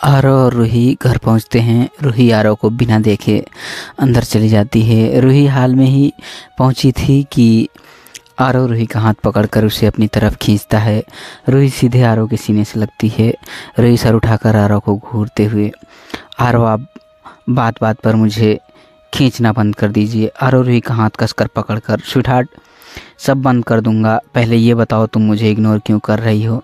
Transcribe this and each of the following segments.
आरव और रूही घर पहुंचते हैं। रूही आरव को बिना देखे अंदर चली जाती है। रूही हाल में ही पहुंची थी कि आरव रूही का हाथ पकड़कर उसे अपनी तरफ खींचता है। रूही सीधे आरव के सीने से लगती है। रूही सर उठाकर आरव को घूरते हुए, आरव आप बात बात पर मुझे खींचना बंद कर दीजिए। आरव रूही का हाथ कसकर पकड़कर, स्वीटहार्ट सब बंद कर दूंगा, पहले ये बताओ तुम मुझे इग्नोर क्यों कर रही हो।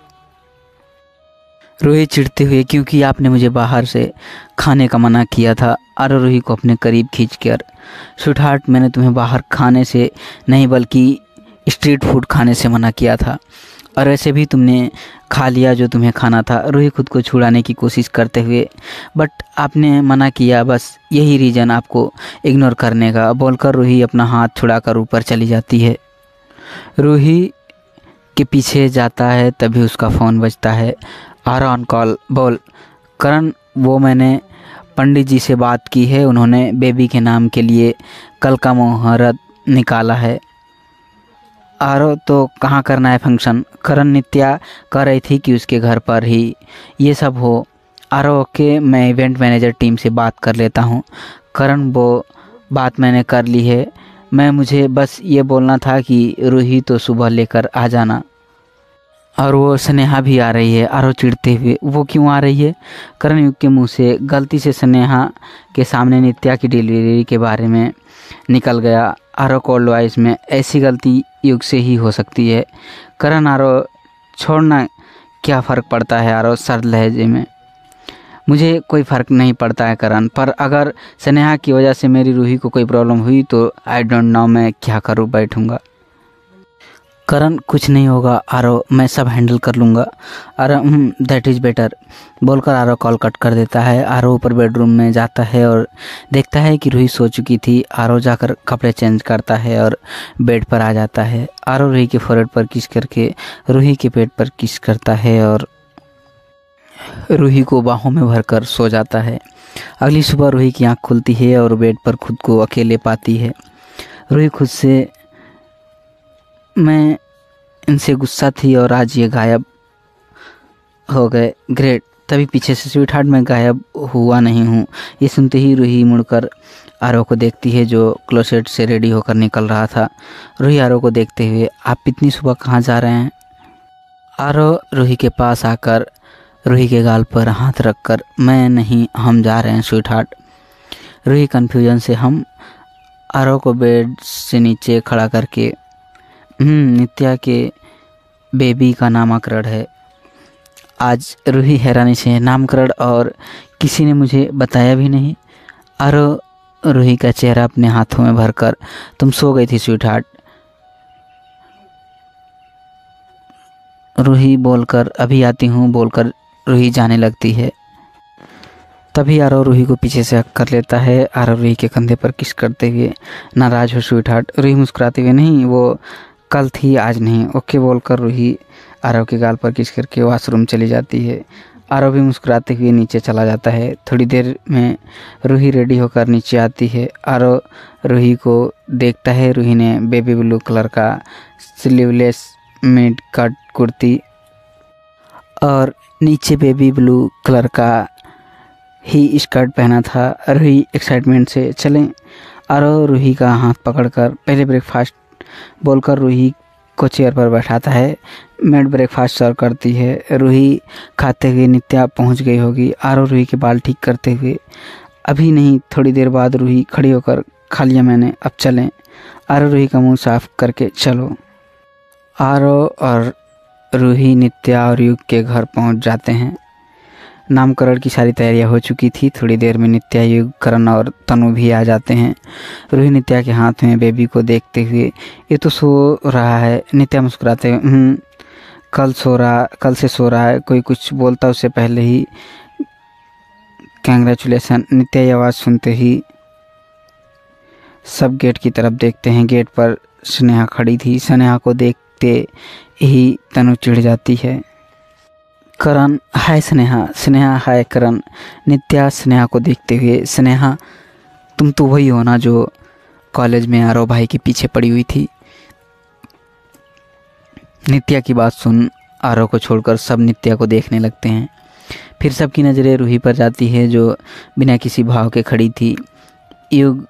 रूही चिढ़ते हुए, क्योंकि आपने मुझे बाहर से खाने का मना किया था। आरव रूही को अपने करीब खींचकर, स्वीटहार्ट मैंने तुम्हें बाहर खाने से नहीं बल्कि स्ट्रीट फूड खाने से मना किया था, और वैसे भी तुमने खा लिया जो तुम्हें खाना था। रूही खुद को छुड़ाने की कोशिश करते हुए, बट आपने मना किया, बस यही रीज़न आपको इग्नोर करने का, बोलकर रूही अपना हाथ छुड़ाकर ऊपर चली जाती है। रूही के पीछे जाता है, तभी उसका फ़ोन बजता है। आरव ऑन कॉल, बोल। करण, वो मैंने पंडित जी से बात की है, उन्होंने बेबी के नाम के लिए कल का मुहूर्त निकाला है। आरव, तो कहाँ करना है फंक्शन? करण, नित्या कह रही थी कि उसके घर पर ही ये सब हो। आरव, के मैं इवेंट मैनेजर टीम से बात कर लेता हूँ। करण, वो बात मैंने कर ली है, मुझे बस ये बोलना था कि रूही तो सुबह लेकर आ जाना। और वो स्नेहा भी आ रही है। आरव चिढ़ते हुए, वो क्यों आ रही है? करण युग के मुंह से गलती से स्नेहा के सामने नित्या की डिलीवरी के बारे में निकल गया। आरव कोल्ड वॉइस में, ऐसी गलती युग से ही हो सकती है। करण, आरव छोड़ना, क्या फ़र्क पड़ता है? आरव सर्द लहजे में, मुझे कोई फ़र्क नहीं पड़ता है करण, पर अगर स्नेहा की वजह से मेरी रूही को कोई प्रॉब्लम हुई तो आई डोंट नो मैं क्या करूँ बैठूँगा। करण, कुछ नहीं होगा आरव, मैं सब हैंडल कर लूँगा। आरव, दैट इज़ बेटर, बोलकर आरव कॉल कट कर देता है। आरव ऊपर बेडरूम में जाता है और देखता है कि रूही सो चुकी थी। आरव जाकर कपड़े चेंज करता है और बेड पर आ जाता है। आरव रूही के फोrehead पर किस करके रूही के पेट पर किस करता है और रूही को बाहों में भरकर सो जाता है। अगली सुबह रूही की आँख खुलती है और बेड पर खुद को अकेले पाती है। रूही खुद से, मैं इनसे गुस्सा थी और आज ये गायब हो गए, ग्रेट। तभी पीछे से, स्वीटहार्ट मैं गायब हुआ नहीं हूँ। ये सुनते ही रूही मुड़कर आरव को देखती है जो क्लोसेट से रेडी होकर निकल रहा था। रूही आरव को देखते हुए, आप इतनी सुबह कहाँ जा रहे हैं? आरव रूही के पास आकर रूही के गाल पर हाथ रखकर, मैं नहीं, हम जा रहे हैं स्वीटहार्ट। रूही कन्फ्यूजन से, हम? आरव को बेड से नीचे खड़ा करके, नित्या के बेबी का नामकरण है आज। रूही हैरानी से, नामकरण, और किसी ने मुझे बताया भी नहीं। आरव रूही का चेहरा अपने हाथों में भरकर, तुम सो गई थी स्वीटहार्ट। रूही बोलकर, अभी आती हूँ, बोलकर रूही जाने लगती है। तभी आरव रूही को पीछे से हक कर लेता है। आरव रूही के कंधे पर किस करते हुए, नाराज हो स्वीटहार्ट? रूही मुस्कुराते हुए, नहीं, वो कल थी, आज नहीं, ओके, बोलकर रूही आरव के गाल पर किस करके वॉशरूम चली जाती है। आरव भी मुस्कुराते हुए नीचे चला जाता है। थोड़ी देर में रूही रेडी होकर नीचे आती है। आरव रूही को देखता है। रूही ने बेबी ब्लू कलर का स्लीवलेस मिड कट कुर्ती और नीचे बेबी ब्लू कलर का ही स्कर्ट पहना था। रूही एक्साइटमेंट से, चलें। आरव रूही का हाथ पकड़कर, पहले ब्रेकफास्ट, बोलकर रूही को चेयर पर बैठाता है। मेड ब्रेकफास्ट सर्व करती है। रूही खाते हुए, नित्या पहुंच गई होगी। आरव रूही के बाल ठीक करते हुए, अभी नहीं, थोड़ी देर बाद। रूही खड़ी होकर, खा लिया मैंने, अब चलें। आरव रूही का मुंह साफ करके, चलो। आरव और रूही नित्या और युग के घर पहुंच जाते हैं। नामकरण की सारी तैयारियां हो चुकी थी। थोड़ी देर में नित्या, युग, करण और तनु भी आ जाते हैं। रूही नित्या के हाथ में बेबी को देखते हुए, ये तो सो रहा है। नित्या मुस्कुराते हुए, कल से सो रहा है। कोई कुछ बोलता उससे पहले ही, कंग्रेचुलेसन। नित्या की आवाज़ सुनते ही सब गेट की तरफ देखते हैं। गेट पर स्नेहा खड़ी थी। स्नेहा को देखते ही तनु चिढ़ जाती है। करण, हाय स्नेहा। स्नेहा, हाय करण। नित्या स्नेहा को देखते हुए, स्नेहा, तुम तो वही हो ना जो कॉलेज में आरव भाई के पीछे पड़ी हुई थी? नित्या की बात सुन आरव को छोड़कर सब नित्या को देखने लगते हैं। फिर सबकी नज़रें रूही पर जाती है जो बिना किसी भाव के खड़ी थी। युग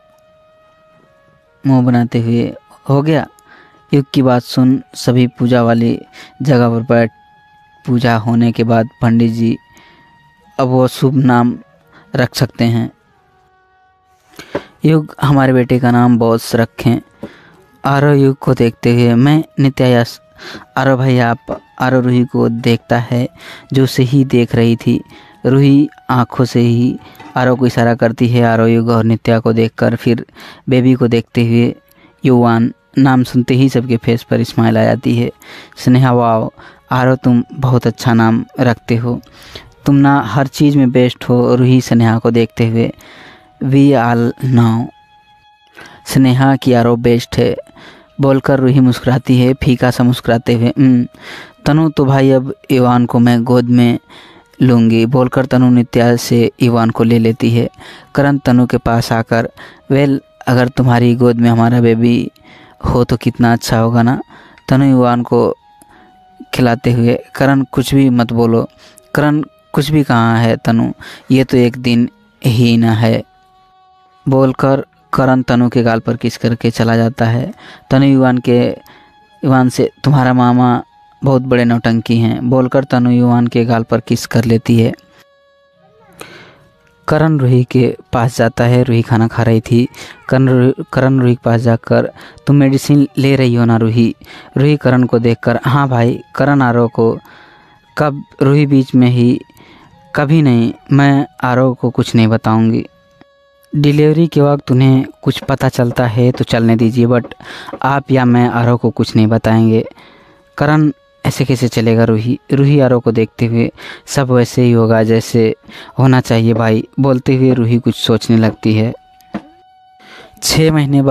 मुंह बनाते हुए, हो गया। युग की बात सुन सभी पूजा वाली जगह पर बैठ पूजा होने के बाद पंडित जी अब वो शुभ नाम रख सकते हैं। युग, हमारे बेटे का नाम बॉस रखें। आरव युग को देखते हुए, मैं नित्यायश। आरव भाई आप। आरव रूही को देखता है जो उसे ही देख रही थी। रूही आंखों से ही आरव को इशारा करती है। आरव युग और नित्या को देखकर फिर बेबी को देखते हुए, युवान नाम सुनते ही सबके फेस पर स्माइल आ जाती है। स्नेहा, वाओ आरव तुम बहुत अच्छा नाम रखते हो, तुम ना हर चीज़ में बेस्ट हो। रूही स्नेहा को देखते हुए, वी ऑल नाउ स्नेहा की आरव बेस्ट है बोलकर रूही मुस्कुराती है, फीका सा मुस्कुराते हुए। तनु तो भाई अब इवान को मैं गोद में लूँगी बोलकर तनु नित्या से इवान को ले लेती है। करण तनु के पास आकर, वेल अगर तुम्हारी गोद में हमारा बेबी हो तो कितना अच्छा होगा ना। तनु इवान को खिलाते हुए, करण कुछ भी मत बोलो। करण कुछ भी कहाँ है तनु, ये तो एक दिन ही ना है बोलकर करण तनु के गाल पर किस करके चला जाता है। तनु युवान से, तुम्हारा मामा बहुत बड़े नौटंकी हैं बोलकर तनु युवान के गाल पर किस कर लेती है। करण रूही के पास जाता है। रूही खाना खा रही थी। करण रूही के पास जाकर, तुम मेडिसिन ले रही हो ना रूही। रूही करण को देखकर, हाँ भाई। करण आरव को, कब? रूही बीच में ही, कभी नहीं, मैं आरव को कुछ नहीं बताऊंगी। डिलीवरी के वक्त उन्हें कुछ पता चलता है तो चलने दीजिए, बट आप या मैं आरव को कुछ नहीं बताएंगे। करण, ऐसे कैसे चलेगा रूही? रूही आरव को देखते हुए, सब वैसे ही होगा जैसे होना चाहिए भाई बोलते हुए रूही कुछ सोचने लगती है। 6 महीने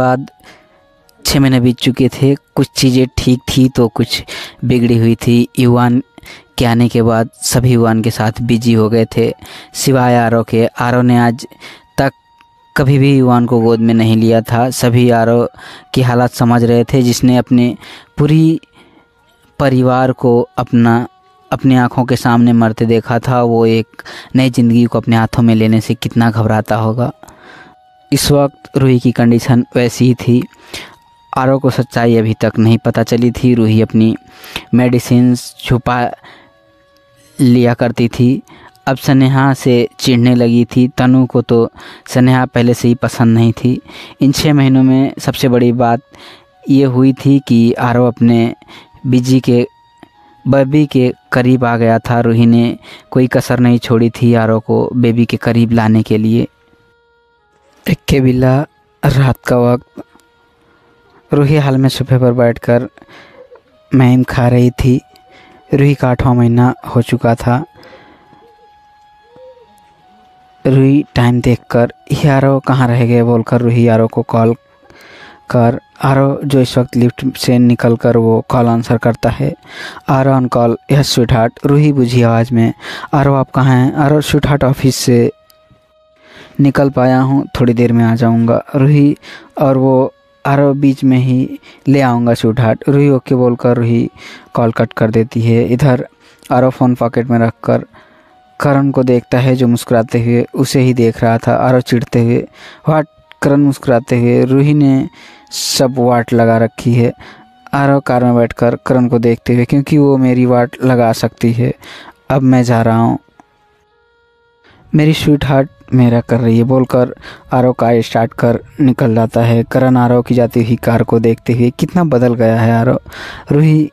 बीत चुके थे। कुछ चीज़ें ठीक थी तो कुछ बिगड़ी हुई थी। युवान के आने के बाद सभी युवान के साथ बिजी हो गए थे सिवाय आरव के। आरव ने आज तक कभी भी युवान को गोद में नहीं लिया था। सभी आरव की हालत समझ रहे थे। जिसने अपने पूरी परिवार को अपनी आंखों के सामने मरते देखा था, वो एक नई ज़िंदगी को अपने हाथों में लेने से कितना घबराता होगा। इस वक्त रूही की कंडीशन वैसी ही थी। आरव को सच्चाई अभी तक नहीं पता चली थी। रूही अपनी मेडिसिन छुपा लिया करती थी। अब स्नेहा से चिढ़ने लगी थी। तनु को तो स्नेहा पहले से ही पसंद नहीं थी। इन 6 महीनों में सबसे बड़ी बात ये हुई थी कि आरव अपने बेबी के करीब आ गया था। रूही ने कोई कसर नहीं छोड़ी थी आरव को बेबी के करीब लाने के लिए। एक के बिल्ला रात का वक्त रूही हाल में सोफे पर बैठकर मैम खा रही थी। रूही का 8वां महीना हो चुका था। रूही टाइम देखकर, ये आरव कहाँ रह गए बोलकर रूही आरव को कॉल कर, आरव जो इस वक्त लिफ्ट से निकलकर वो कॉल आंसर करता है। Aarav on call, yes sweetheart. Ruhi बुझी आवाज़ में, आरव आप कहाँ हैं? आरव, स्वीट हार्ट ऑफिस से निकल पाया हूँ, थोड़ी देर में आ जाऊँगा। रूही, और वो आरव बीच में ही, ले आऊँगा स्वीट हार्ट। रूही ओके बोलकर रूही कॉल कट कर देती है। इधर आरव फ़ोन पॉकेट में रखकर करण को देखता है जो मुस्कुराते हुए उसे ही देख रहा था। आरव चिढ़ते हुए, वाट? करण मुस्कुराते हुए, रूही ने सब वाट लगा रखी है। आरव कार में बैठकर करण को देखते हुए, क्योंकि वो मेरी वाट लगा सकती है, अब मैं जा रहा हूँ। मेरी स्वीट हार्ट मेरा कर रही है बोलकर आरव कार स्टार्ट कर निकल जाता है। करण आरव की जाती हुई कार को देखते हुए, कितना बदल गया है आरव। रूही,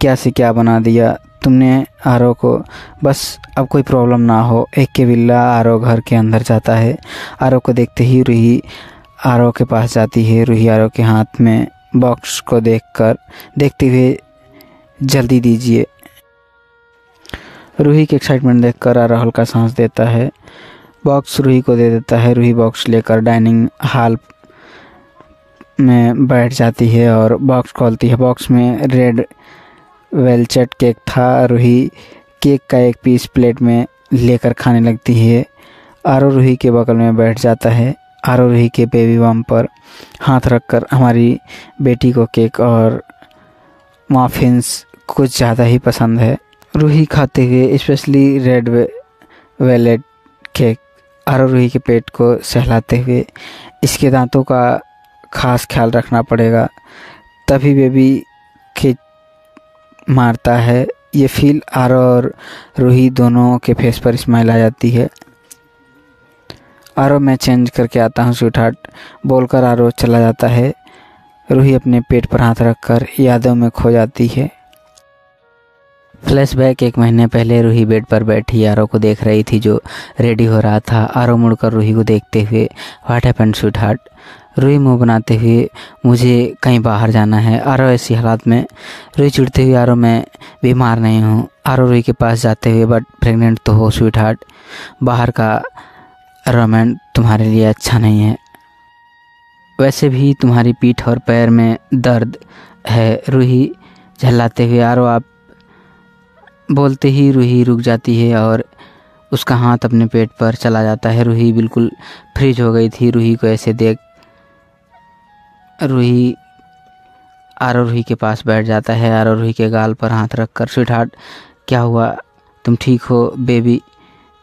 क्या से क्या बना दिया तुमने आरव को, बस अब कोई प्रॉब्लम ना हो। एक के बिल्ला आरव घर के अंदर जाता है। आरव को देखते ही रूही आरव के पास जाती है। रूही आरव के हाथ में बॉक्स को देखते हुए, जल्दी दीजिए। रूही की एक्साइटमेंट देखकर आरव हल्का सांस देता है। बॉक्स रूही को दे देता है। रूही बॉक्स लेकर डाइनिंग हॉल में बैठ जाती है और बॉक्स खोलती है। बॉक्स में रेड वेलवेट केक था। रूही केक का एक पीस प्लेट में लेकर खाने लगती है। आरव रूही के बगल में बैठ जाता है। आरव रूही के बेबी बम पर हाथ रखकर, हमारी बेटी को केक और मफिन्स कुछ ज़्यादा ही पसंद है। रूही खाते हुए, स्पेशली रेड वेलेट के आरो रूही के पेट को सहलाते हुए इसके दांतों का खास ख्याल रखना पड़ेगा, तभी बेबी खींच मारता है। ये फील आरो और रूही दोनों के फेस पर स्माइल आ जाती है। आरो मैं चेंज करके आता हूँ स्वीटहार्ट बोलकर आरो चला जाता है। रूही अपने पेट पर हाथ रखकर यादों में खो जाती है। फ्लैशबैक 1 महीने पहले रूही बेड पर बैठी आरो को देख रही थी जो रेडी हो रहा था। आरो मुड़कर रूही को देखते हुए व्हाट हैपेंड स्वीटहार्ट? रूही मुंह बनाते हुए मुझे कहीं बाहर जाना है। आरो ऐसी हालात में रूही चिढ़ते हुए आरो मैं बीमार नहीं हूँ। आरो रूही के पास जाते हुए बट प्रेग्नेंट तो हो स्वीटहार्ट, बाहर का रोमांस तुम्हारे लिए अच्छा नहीं है, वैसे भी तुम्हारी पीठ और पैर में दर्द है। रूही झल्लाते हुए आरो आप बोलते ही रूही रुक जाती है और उसका हाथ अपने पेट पर चला जाता है। रूही बिल्कुल फ्रीज हो गई थी। रूही को ऐसे देख रूही आरो रूही के पास बैठ जाता है। आरो रूही के गाल पर हाथ रखकर स्वीटहार्ट क्या हुआ, तुम ठीक हो बेबी?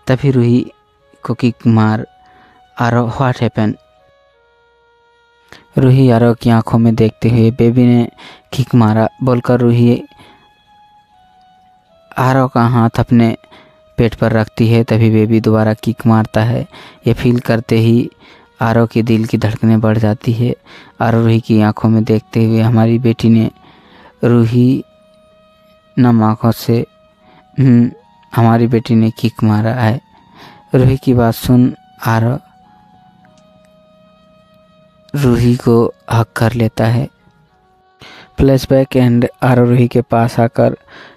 तभी रूही को किक मार आरो व्हाट हैपन? रूही आरो की आंखों में देखते हुए बेबी ने किक मारा बोलकर रूही आरो का हाथ अपने पेट पर रखती है। तभी बेबी दोबारा किक मारता है। ये फील करते ही आरो के दिल की धड़कनें बढ़ जाती है। आरो रूही की आंखों में देखते हुए हमारी बेटी ने रूही नम आँखों से हमारी बेटी ने किक मारा है। रूही की बात सुन आरो रूही को हक कर लेता है। फ्लैशबैक एंड आरो रूही के पास आकर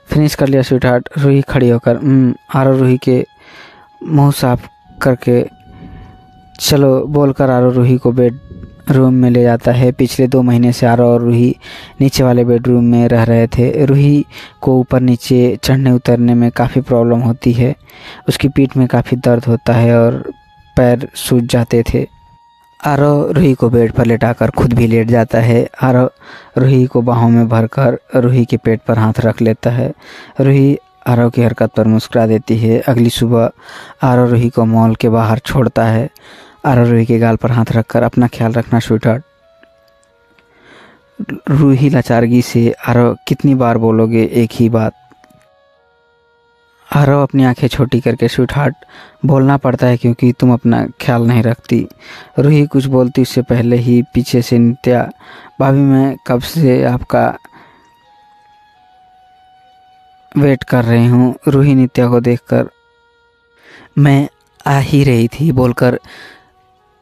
फिनिश कर लिया स्वीटहार्ट। रूही खड़ी होकर आरो रूही के मुंह साफ करके चलो बोलकर आरो रूही को बेड रूम में ले जाता है। पिछले 2 महीने से आरो और रूही नीचे वाले बेडरूम में रह रहे थे। रूही को ऊपर नीचे चढ़ने उतरने में काफ़ी प्रॉब्लम होती है। उसकी पीठ में काफ़ी दर्द होता है और पैर सूज जाते थे। आरो रूही को बेड पर लेटाकर खुद भी लेट जाता है। आरो रूही को बाहों में भरकर रूही के पेट पर हाथ रख लेता है। रूही आरो की हरकत पर मुस्कुरा देती है। अगली सुबह आरो रूही को मॉल के बाहर छोड़ता है। आरो रूही के गाल पर हाथ रखकर अपना ख्याल रखना स्वीटहार्ट। रूही लाचारगी से आरो कितनी बार बोलोगे एक ही बात? आरो अपनी आंखें छोटी करके स्वीटहार्ट बोलना पड़ता है क्योंकि तुम अपना ख्याल नहीं रखती। रूही कुछ बोलती उससे पहले ही पीछे से नित्या भाभी मैं कब से आपका वेट कर रही हूँ। रूही नित्या को देखकर मैं आ ही रही थी बोलकर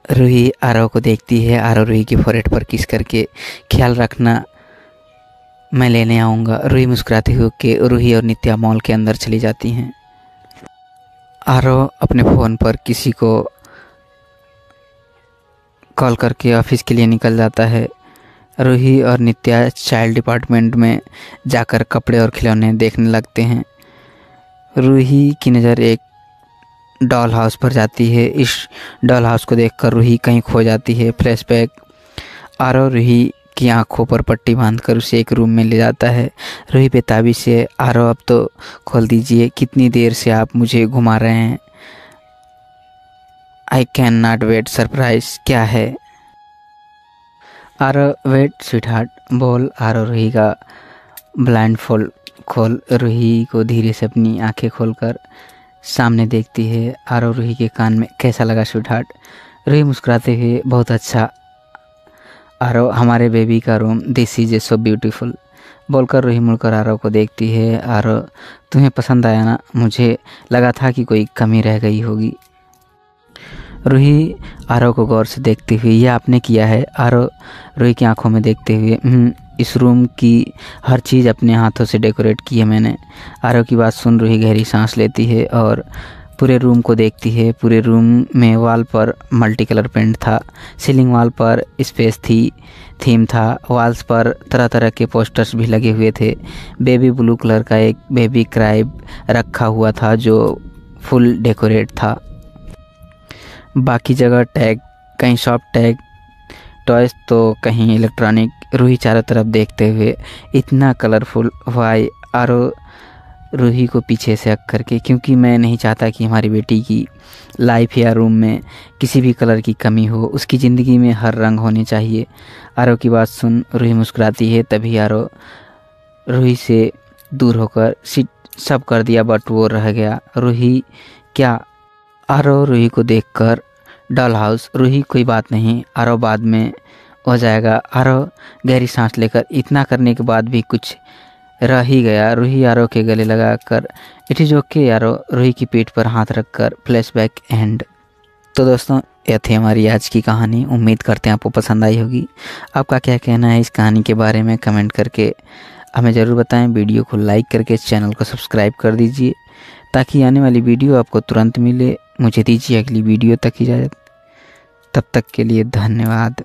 रूही आरो को देखती है। आरो रूही की फोrehead पर किस करके ख्याल रखना, मैं लेने आऊँगा। रूही मुस्कुराते हुए कि रूही और नित्या मॉल के अंदर चली जाती हैं। आरो अपने फ़ोन पर किसी को कॉल करके ऑफिस के लिए निकल जाता है। रूही और नित्या चाइल्ड डिपार्टमेंट में जाकर कपड़े और खिलौने देखने लगते हैं। रूही की नज़र एक डॉल हाउस पर जाती है। इस डॉल हाउस को देखकर रूही कहीं खो जाती है। फ्लैशबैक आरो रूही की आंखों पर पट्टी बांधकर उसे एक रूम में ले जाता है। रूही बेताबी से आरो अब तो खोल दीजिए, कितनी देर से आप मुझे घुमा रहे हैं? I can not wait, surprise क्या है? आरो वेट स्वीटहार्ट बोल। आरो रूही का ब्लाइंड फोल्ड खोल रूही को धीरे से अपनी आंखें खोलकर सामने देखती है। आरो रूही के कान में कैसा लगा स्वीटहार्ट? रूही मुस्कुराते हुए बहुत अच्छा। आरो हमारे बेबी का room, this is so beautiful बोलकर रूही मुड़कर आरो को देखती है। आरो तुम्हें पसंद आया ना? मुझे लगा था कि कोई कमी रह गई होगी। रूही आरो को गौर से देखती हुई यह आपने किया है? आरो रूही की आंखों में देखते हुए इस रूम की हर चीज़ अपने हाथों से डेकोरेट की है मैंने। आरो की बात सुन रूही गहरी सांस लेती है और पूरे रूम को देखती है। पूरे रूम में वॉल पर मल्टी कलर पेंट था। सीलिंग वॉल पर स्पेस थीम था। वॉल्स पर तरह तरह के पोस्टर्स भी लगे हुए थे। बेबी ब्लू कलर का एक बेबी क्राइब रखा हुआ था जो फुल डेकोरेट था। बाकी जगह टैग, कहीं शॉप टैग, टॉयज तो कहीं इलेक्ट्रॉनिक। रूही चारों तरफ देखते हुए इतना कलरफुल, वाई? आरो रूही को पीछे से हक करके, क्योंकि मैं नहीं चाहता कि हमारी बेटी की लाइफ या रूम में किसी भी कलर की कमी हो। उसकी ज़िंदगी में हर रंग होने चाहिए। आरव की बात सुन रूही मुस्कुराती है। तभी आरव रूही से दूर होकर सब कर दिया, बट वो रह गया। रूही क्या? आरव रूही को देखकर डॉल हाउस। रूही कोई बात नहीं, आरव बाद में हो जाएगा। आरव गहरी सांस लेकर इतना करने के बाद भी कुछ रह ही गया। रूही आरव के गले लगाकर it is okay Aarav Ruhi की पीठ पर हाथ रखकर फ्लैशबैक एंड। तो दोस्तों, यह थी हमारी आज की कहानी। उम्मीद करते हैं आपको पसंद आई होगी। आपका क्या कहना है इस कहानी के बारे में कमेंट करके हमें ज़रूर बताएं। वीडियो को लाइक करके चैनल को सब्सक्राइब कर दीजिए ताकि आने वाली वीडियो आपको तुरंत मिले। मुझे दीजिए अगली वीडियो तक इजाज़त। तब तक के लिए धन्यवाद।